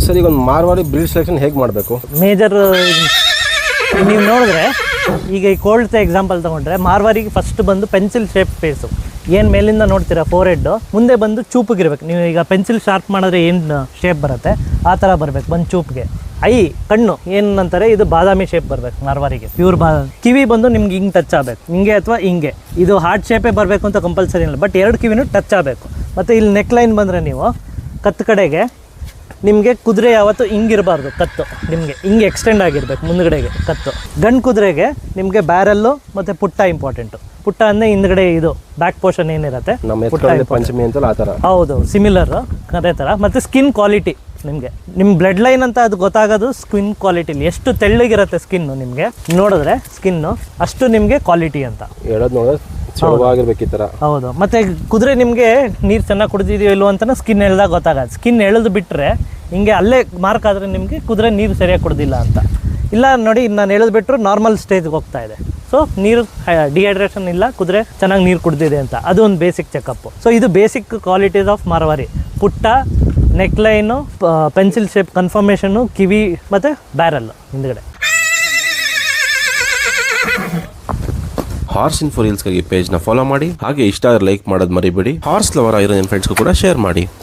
Sir ಈಗ ಒಂದು Marwari bread selection ಹೇಗೆ ಮಾಡಬೇಕು? ಮೇಜರ್ ನೀವು ನೋಡಿದ್ರೆ ಈಗ ಈ ಕೋಲ್ಡ್ ಎಕ್ಸಾಂಪಲ್ ತೊಗೊಂಡ್ರೆ ಮಾರ್ವಾರಿಗೆ ಫಸ್ಟ್ ಬಂದು ಪೆನ್ಸಿಲ್ ಶೇಪ್ ಫೇಸು. ಏನು ಮೇಲಿಂದ ನೋಡ್ತೀರಾ ಫೋರ್ ಹೆಡ್ಡು, ಮುಂದೆ ಬಂದು ಚೂಪಿಗಿರ್ಬೇಕು. ನೀವು ಈಗ ಪೆನ್ಸಿಲ್ ಶಾರ್ಪ್ ಮಾಡಿದ್ರೆ ಏನು ಶೇಪ್ ಬರುತ್ತೆ ಆ ಥರ ಬರಬೇಕು ಬಂದು ಚೂಪ್ಗೆ. ಕಣ್ಣು ಏನಂತಾರೆ, ಇದು ಬಾದಾಮಿ ಶೇಪ್ ಬರಬೇಕು ಮಾರ್ವಾರಿಗೆ, ಪ್ಯೂರ್ ಕಿವಿ ಬಂದು ನಿಮ್ಗೆ ಹಿಂಗೆ ಟಚ್ ಆಗಬೇಕು, ಹಿಂಗೆ ಅಥವಾ ಹಿಂಗೆ. ಇದು ಹಾರ್ಟ್ ಶೇಪೇ ಬರಬೇಕು ಅಂತ ಕಂಪಲ್ಸರಿ ಇಲ್ಲ, ಬಟ್ ಎರಡು ಕಿವಿನೂ ಟಚ್ ಆಗಬೇಕು. ಮತ್ತು ಇಲ್ಲಿ ನೆಕ್ ಲೈನ್ ಬಂದರೆ ನೀವು ಕತ್ತು ಕಡೆಗೆ ನಿಮಗೆ ಕುದುರೆ ಯಾವತ್ತು ಹಿಂಗಿರಬಾರ್ದು, ಕತ್ತು ನಿಮಗೆ ಹಿಂಗೆ ಎಕ್ಸ್ಟೆಂಡ್ ಆಗಿರ್ಬೇಕು ಮುಂದ್ಗಡೆಗೆ ಕತ್ತು. ಗಂಡು ಕುದುರೆಗೆ ನಿಮಗೆ ಬ್ಯಾರಲ್ಲು ಮತ್ತು ಪುಟ್ಟ ಇಂಪಾರ್ಟೆಂಟು. ಪುಟ್ಟ ಅಂದರೆ ಹಿಂದ್ಗಡೆ ಇದು ಬ್ಯಾಕ್ ಪೋರ್ಷನ್ ಏನಿರುತ್ತೆ ಪಂಚಮಿ ಅಂತಲ್ಲ ಆ ಥರ. ಹೌದು, ಸಿಮಿಲರ್ ಅದೇ ಥರ. ಮತ್ತು ಸ್ಕಿನ್ ಕ್ವಾಲಿಟಿ ನಿಮಗೆ, ನಿಮ್ಮ ಬ್ಲಡ್ ಲೈನ್ ಅಂತ ಅದು ಗೊತ್ತಾಗೋದು ಸ್ಕಿನ್ ಕ್ವಾಲಿಟಿಲಿ. ಎಷ್ಟು ತೆಳ್ಳಗಿರುತ್ತೆ ಸ್ಕಿನ್ನು ನಿಮಗೆ ನೋಡಿದ್ರೆ ಸ್ಕಿನ್ನು ಅಷ್ಟು ನಿಮಗೆ ಕ್ವಾಲಿಟಿ ಅಂತ ಹೇಳೋದು ನೋಡಿದ್ರೆ ಚೆನ್ನಾಗಿರ್ಬೇಕು ಈ ಥರ. ಹೌದು. ಮತ್ತು ಕುದುರೆ ನಿಮಗೆ ನೀರು ಚೆನ್ನಾಗಿ ಕುಡಿದಿದೆಯೋ ಇಲ್ವೋ ಅಂತ ಸ್ಕಿನ್ ಎಳ್ದಾಗ ಗೊತ್ತಾಗದು. ಸ್ಕಿನ್ ಎಳೆದು ಬಿಟ್ಟರೆ ಹಿಂಗೆ ಅಲ್ಲೇ ಮಾರ್ಕ್ ಆದರೆ ನಿಮಗೆ ಕುದುರೆ ನೀರು ಸರಿಯಾಗಿ ಕುಡ್ದಿಲ್ಲ ಅಂತ. ಇಲ್ಲ ನೋಡಿ, ನಾನು ಎಳೆದ್ಬಿಟ್ರು ನಾರ್ಮಲ್ ಸ್ಟೇಜ್ಗೆ ಹೋಗ್ತಾ ಇದೆ, ಸೊ ನೀರು ಡಿಹೈಡ್ರೇಷನ್ ಇಲ್ಲ, ಕುದುರೆ ಚೆನ್ನಾಗಿ ನೀರು ಕುಡ್ದಿದೆ ಅಂತ. ಅದು ಒಂದು ಬೇಸಿಕ್ ಚೆಕಪ್ಪು. ಸೊ ಇದು ಬೇಸಿಕ್ ಕ್ವಾಲಿಟೀಸ್ ಆಫ್ ಮಾರ್ವಾರಿ. ಪುಟ್ಟ, ನೆಕ್ ಲೈನು, ಪೆನ್ಸಿಲ್ ಶೇಪ್ ಕನ್ಫರ್ಮೇಷನ್ನು, ಕಿವಿ ಮತ್ತು ಬ್ಯಾರಲ್ಲು ಹಿಂದ್ಗಡೆ. ಹಾರ್ಸ್ ಇನ್ಫೋ ರೀಲ್ಸ್ಗಾಗಿ ಪೇಜ್ನ ಫಾಲೋ ಮಾಡಿ, ಹಾಗೆ ಇಷ್ಟ ಆದರೆ ಲೈಕ್ ಮಾಡೋದು ಮರಿಬೇಡಿ. ಹಾರ್ಸ್ ಲವರ್ ಆಗಿರೋ ನಿಮ್ಮ ಫ್ರೆಂಡ್ಸ್ಗೂ ಕೂಡ ಶೇರ್ ಮಾಡಿ.